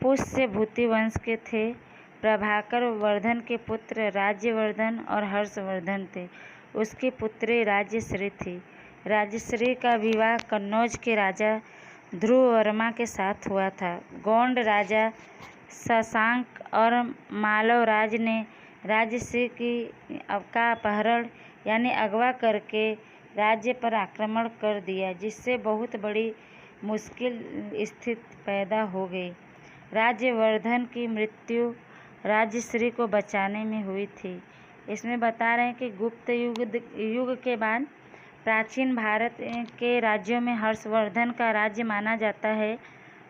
पुष्य भूति वंश के थे। प्रभाकर वर्धन के पुत्र राज्यवर्धन और हर्षवर्धन थे। उसकी पुत्री राज्यश्री थी। राज्यश्री का विवाह कन्नौज के राजा ध्रुव वर्मा के साथ हुआ था। गोंड राजा शशांक और मालवराज ने राज्यश्री का अपहरण यानी अगवा करके राज्य पर आक्रमण कर दिया, जिससे बहुत बड़ी मुश्किल स्थिति पैदा हो गई। राज्यवर्धन की मृत्यु राज्यश्री को बचाने में हुई थी। इसमें बता रहे हैं कि गुप्त युग के बाद प्राचीन भारत के राज्यों में हर्षवर्धन का राज्य माना जाता है।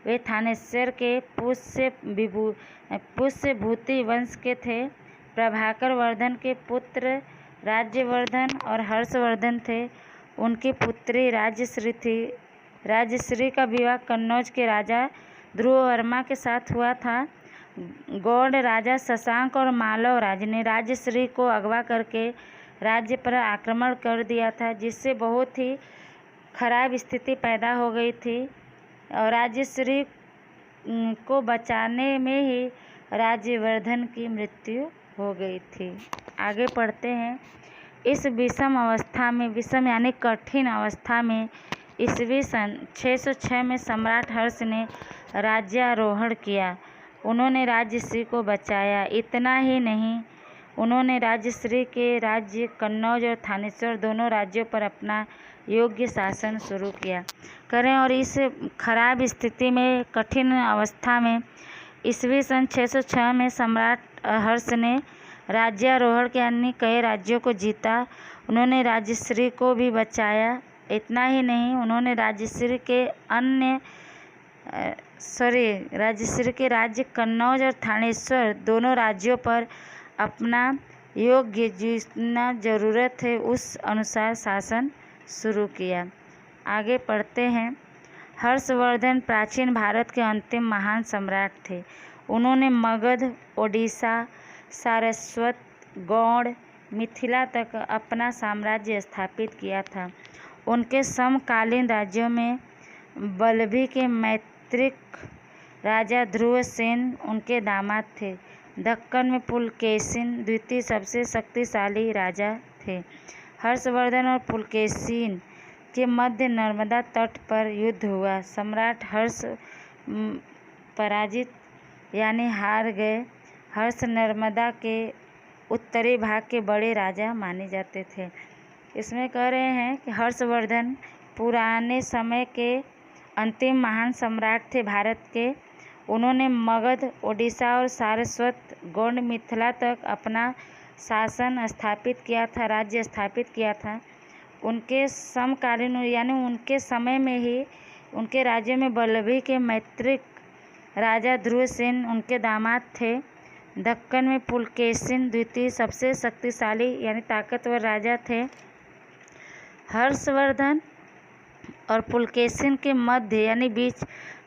वे थानेश्वर के पुष्य भूति वंश के थे। प्रभाकर वर्धन के पुत्र राज्यवर्धन और हर्षवर्धन थे। उनकी पुत्री राज्यश्री थी। राज्यश्री का विवाह कन्नौज के राजा ध्रुव वर्मा के साथ हुआ था। गौड़ राजा शशांक और मालवराज ने राज्यश्री को अगवा करके राज्य पर आक्रमण कर दिया था, जिससे बहुत ही खराब स्थिति पैदा हो गई थी और राज्यश्री को बचाने में ही राज्यवर्धन की मृत्यु हो गई थी। आगे पढ़ते हैं। इस विषम यानी कठिन अवस्था में ईस्वी सन 606 में सम्राट हर्ष ने राज्यारोहण किया। उन्होंने राज्यश्री को बचाया। इतना ही नहीं, उन्होंने राज्यश्री के राज्य कन्नौज और थानेश्वर दोनों राज्यों पर अपना योग्य शासन शुरू किया करें। और इस खराब स्थिति में कठिन अवस्था में ईस्वी सन 606 में सम्राट हर्ष ने राज्यारोहण के अन्य कई राज्यों को जीता। उन्होंने राज्यश्री को भी बचाया। इतना ही नहीं, उन्होंने राज्यश्री के राज्य कन्नौज और थानेश्वर दोनों राज्यों पर अपना योग्य जितना ज़रूरत है उस अनुसार शासन शुरू किया। आगे पढ़ते हैं। हर्षवर्धन प्राचीन भारत के अंतिम महान सम्राट थे। उन्होंने मगध, ओडिशा, सारस्वत, गौड़, मिथिला तक अपना साम्राज्य स्थापित किया था। उनके समकालीन राज्यों में वल्लभी के मैत्रिक राजा ध्रुवसेन उनके दामाद थे। दक्कन में पुलकेशिन द्वितीय सबसे शक्तिशाली राजा थे। हर्षवर्धन और पुलकेशिन के मध्य नर्मदा तट पर युद्ध हुआ। सम्राट हर्ष पराजित यानी हार गए। हर्ष नर्मदा के उत्तरी भाग के बड़े राजा माने जाते थे। इसमें कह रहे हैं कि हर्षवर्धन पुराने समय के अंतिम महान सम्राट थे भारत के। उन्होंने मगध, ओडिशा और सारस्वत, गौड़, मिथिला तक अपना शासन स्थापित किया था, राज्य स्थापित किया था। उनके समकालीन यानी उनके समय में ही उनके राज्य में वल्लभी के मैत्रिक राजा ध्रुवसेन उनके दामाद थे। दक्कन में पुलकेशिन द्वितीय सबसे शक्तिशाली यानी ताकतवर राजा थे। हर्षवर्धन और पुलकेशिन के मध्य यानी बीच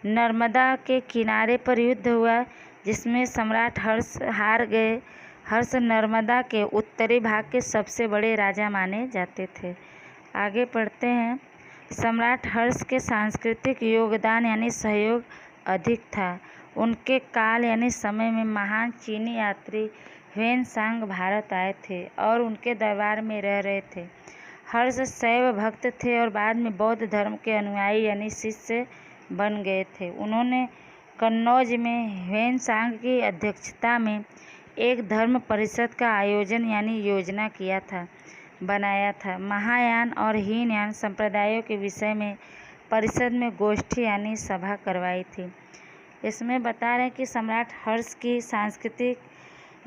नर्मदा के किनारे पर युद्ध हुआ, जिसमें सम्राट हर्ष हार गए। हर्ष नर्मदा के उत्तरी भाग के सबसे बड़े राजा माने जाते थे। आगे पढ़ते हैं। सम्राट हर्ष के सांस्कृतिक योगदान यानी सहयोग अधिक था। उनके काल यानी समय में महान चीनी यात्री ह्वेनसांग भारत आए थे और उनके दरबार में रह रहे थे। हर्ष शैव भक्त थे और बाद में बौद्ध धर्म के अनुयायी यानी शिष्य बन गए थे। उन्होंने कन्नौज में ह्वेनसांग की अध्यक्षता में एक धर्म परिषद का आयोजन यानी योजना बनाया था। महायान और हीनयान संप्रदायों के विषय में परिषद में गोष्ठी यानी सभा करवाई थी। इसमें बता रहे हैं कि सम्राट हर्ष की सांस्कृतिक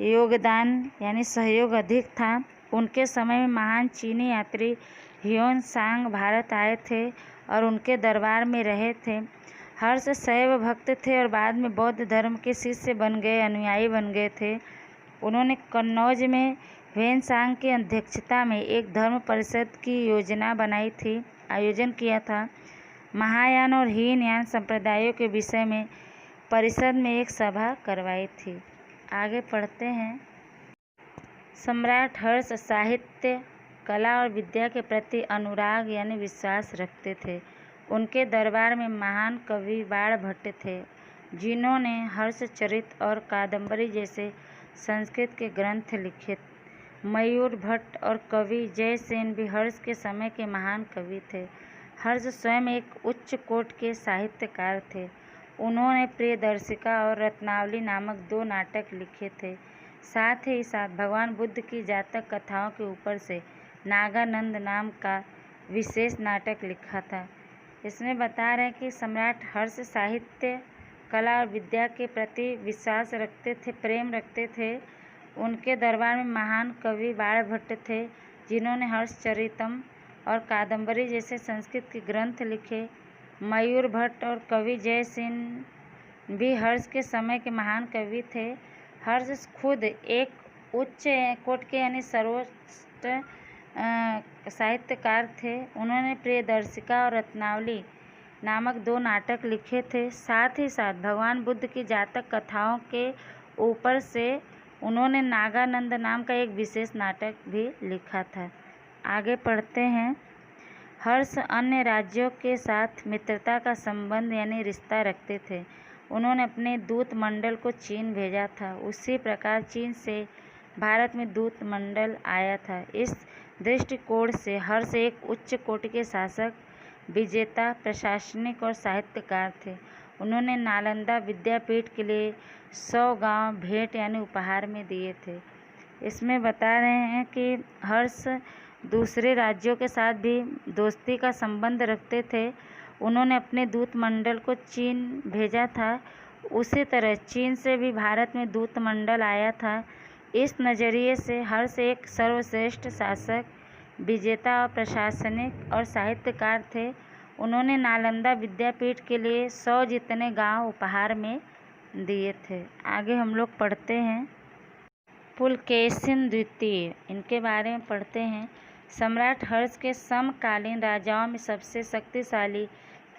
योगदान यानी सहयोग अधिक था। उनके समय में महान चीनी यात्री ह्वेनसांग भारत आए थे और उनके दरबार में रहे थे। हर्ष शैव भक्त थे और बाद में बौद्ध धर्म के शिष्य अनुयायी बन गए थे। उन्होंने कन्नौज में ह्वेनसांग की अध्यक्षता में एक धर्म परिषद की योजना आयोजन किया था। महायान और हीनयान संप्रदायों के विषय में परिषद में एक सभा करवाई थी। आगे पढ़ते हैं। सम्राट हर्ष साहित्य, कला और विद्या के प्रति अनुराग यानी विश्वास रखते थे। उनके दरबार में महान कवि बाणभट्ट थे, जिन्होंने हर्षचरित और कादंबरी जैसे संस्कृत के ग्रंथ लिखे। मयूर भट्ट और कवि जयसेन भी हर्ष के समय के महान कवि थे। हर्ष स्वयं एक उच्च कोटि के साहित्यकार थे। उन्होंने प्रियदर्शिका और रत्नावली नामक 2 नाटक लिखे थे। साथ ही साथ भगवान बुद्ध की जातक कथाओं के ऊपर से नागानंद नाम का विशेष नाटक लिखा था। इसमें बता रहे हैं कि सम्राट हर्ष साहित्य, कला और विद्या के प्रति विश्वास रखते थे, प्रेम रखते थे। उनके दरबार में महान कवि बाणभट्ट थे, जिन्होंने हर्षचरितम और कादंबरी जैसे संस्कृत के ग्रंथ लिखे। मयूर भट्ट और कवि जयसेन भी हर्ष के समय के महान कवि थे। हर्ष खुद एक उच्च कोटि के यानी सर्वोच्च साहित्यकार थे। उन्होंने प्रियदर्शिका और रत्नावली नामक 2 नाटक लिखे थे। साथ ही साथ भगवान बुद्ध की जातक कथाओं के ऊपर से उन्होंने नागानंद नाम का एक विशेष नाटक भी लिखा था। आगे पढ़ते हैं। हर्ष अन्य राज्यों के साथ मित्रता का संबंध यानी रिश्ता रखते थे। उन्होंने अपने दूत मंडल को चीन भेजा था। उसी प्रकार चीन से भारत में दूत मंडल आया था। इस दृष्टिकोण से हर्ष एक उच्च कोटि के शासक, विजेता, प्रशासनिक और साहित्यकार थे। उन्होंने नालंदा विद्यापीठ के लिए 100 गांव भेंट यानी उपहार में दिए थे। इसमें बता रहे हैं कि हर्ष दूसरे राज्यों के साथ भी दोस्ती का संबंध रखते थे। उन्होंने अपने दूत मंडल को चीन भेजा था। उसी तरह चीन से भी भारत में दूत मंडल आया था। इस नज़रिए से हर्ष एक सर्वश्रेष्ठ शासक, विजेता और प्रशासनिक और साहित्यकार थे। उन्होंने नालंदा विद्यापीठ के लिए 100 जितने गांव उपहार में दिए थे। आगे हम लोग पढ़ते हैं। पुलकेशिन द्वितीय, इनके बारे में पढ़ते हैं। सम्राट हर्ष के समकालीन राजाओं में सबसे शक्तिशाली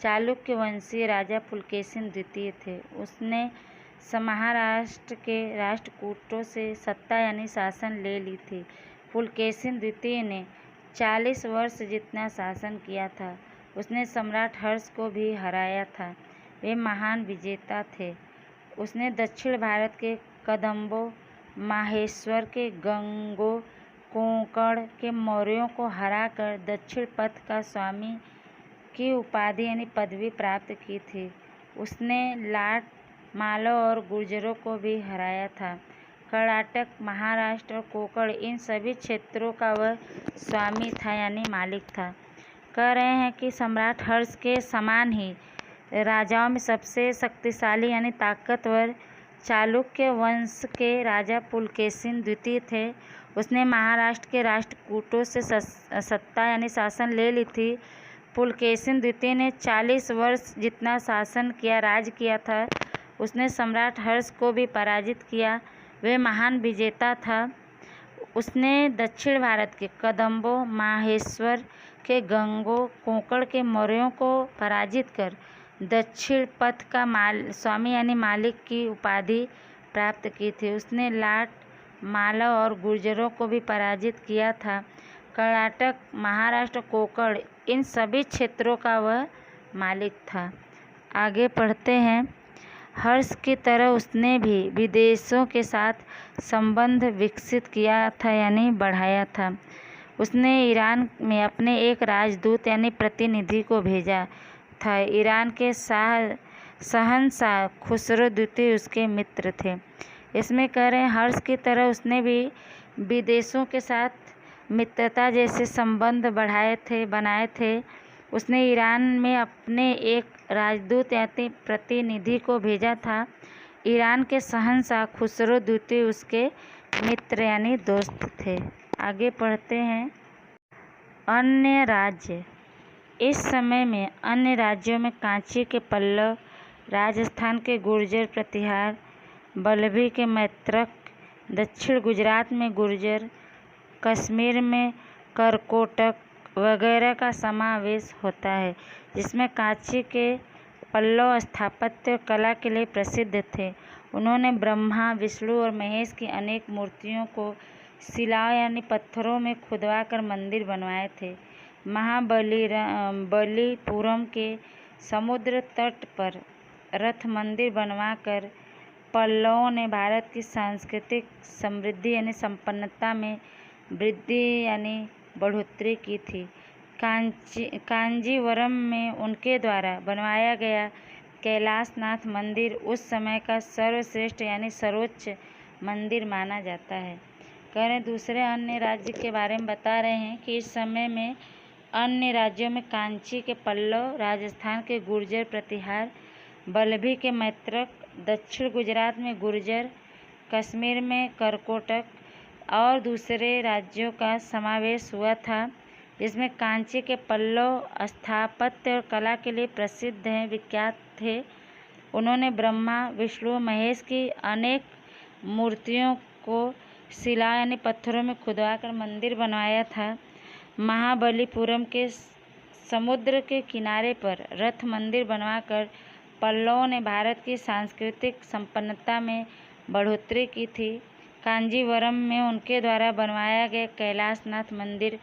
चालुक्य वंशीय राजा पुलकेशिन द्वितीय थे। उसने महाराष्ट्र के राष्ट्रकूटों से सत्ता यानी शासन ले ली थी। पुलकेशिन द्वितीय ने 40 वर्ष जितना शासन किया था। उसने सम्राट हर्ष को भी हराया था। वे महान विजेता थे। उसने दक्षिण भारत के कदंबों, माहेश्वर के गंगों, कोंकण के मौर्यों को हराकर दक्षिण पथ का स्वामी की उपाधि यानी पदवी प्राप्त की थी। उसने लाट, मालव और गुर्जरों को भी हराया था। कर्नाटक, महाराष्ट्र और कोंकण इन सभी क्षेत्रों का वह स्वामी था यानी मालिक था। कह रहे हैं कि सम्राट हर्ष के समान ही राजाओं में सबसे शक्तिशाली यानी ताकतवर चालुक्य वंश के राजा पुलकेशिन द्वितीय थे। उसने महाराष्ट्र के राष्ट्रकूटों से सत्ता यानी शासन ले ली थी। पुलकेशिन द्वितीय ने 40 वर्ष जितना राज किया था। उसने सम्राट हर्ष को भी पराजित किया। वह महान विजेता था। उसने दक्षिण भारत के कदंबों, माहेश्वर के गंगों, कोंकण के मौर्यों को पराजित कर दक्षिण पथ का स्वामी यानी मालिक की उपाधि प्राप्त की थी। उसने लाट, मालव और गुर्जरों को भी पराजित किया था। कर्नाटक, महाराष्ट्र, कोंकण इन सभी क्षेत्रों का वह मालिक था। आगे पढ़ते हैं। हर्ष की तरह उसने भी विदेशों के साथ संबंध विकसित किया था यानी बढ़ाया था। उसने ईरान में अपने एक राजदूत यानी प्रतिनिधि को भेजा था। ईरान के शहंशाह खुसरो द्वितीय उसके मित्र थे। इसमें कह रहे हैं हर्ष की तरह उसने भी विदेशों के साथ मित्रता जैसे संबंध बनाए थे। उसने ईरान में अपने एक राजदूत यानी प्रतिनिधि को भेजा था। ईरान के शहंशाह खुसरो द्वितीय उसके मित्र यानी दोस्त थे। आगे पढ़ते हैं। अन्य राज्य। इस समय में अन्य राज्यों में कांची के पल्लव, राजस्थान के गुर्जर प्रतिहार, वल्लभी के मैत्रक, दक्षिण गुजरात में गुर्जर, कश्मीर में करकोटक वगैरह का समावेश होता है, जिसमें कांची के पल्लव स्थापत्य और कला के लिए प्रसिद्ध थे। उन्होंने ब्रह्मा, विष्णु और महेश की अनेक मूर्तियों को शिलाओं यानी पत्थरों में खुदवाकर मंदिर बनवाए थे। महाबलीपुरम के समुद्र तट पर रथ मंदिर बनवाकर पल्लवों ने भारत की सांस्कृतिक समृद्धि यानी संपन्नता में वृद्धि यानी बढ़ोतरी की थी। कांजीवरम में उनके द्वारा बनवाया गया कैलाशनाथ मंदिर उस समय का सर्वश्रेष्ठ यानी सर्वोच्च मंदिर माना जाता है। कह रहे दूसरे अन्य राज्य के बारे में बता रहे हैं कि इस समय में अन्य राज्यों में कांची के पल्लव, राजस्थान के गुर्जर प्रतिहार, वल्लभी के मैत्रक, दक्षिण गुजरात में गुर्जर, कश्मीर में करकोटक और दूसरे राज्यों का समावेश हुआ था, जिसमें कांची के पल्लव स्थापत्य और कला के लिए प्रसिद्ध हैं, विख्यात थे। उन्होंने ब्रह्मा, विष्णु, महेश की अनेक मूर्तियों को शिला यानी पत्थरों में खुदवाकर मंदिर बनवाया था। महाबलीपुरम के समुद्र के किनारे पर रथ मंदिर बनवाकर पल्लवों ने भारत की सांस्कृतिक संपन्नता में बढ़ोतरी की थी। कांजीवरम में उनके द्वारा बनवाया गया कैलाशनाथ मंदिर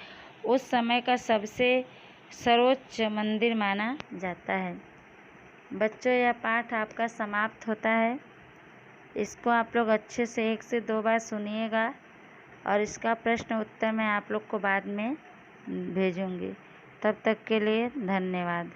उस समय का सबसे सर्वोच्च मंदिर माना जाता है। बच्चों, यह पाठ आपका समाप्त होता है। इसको आप लोग अच्छे से 1 से 2 बार सुनिएगा और इसका प्रश्न उत्तर मैं आप लोग को बाद में भेजूंगी। तब तक के लिए धन्यवाद।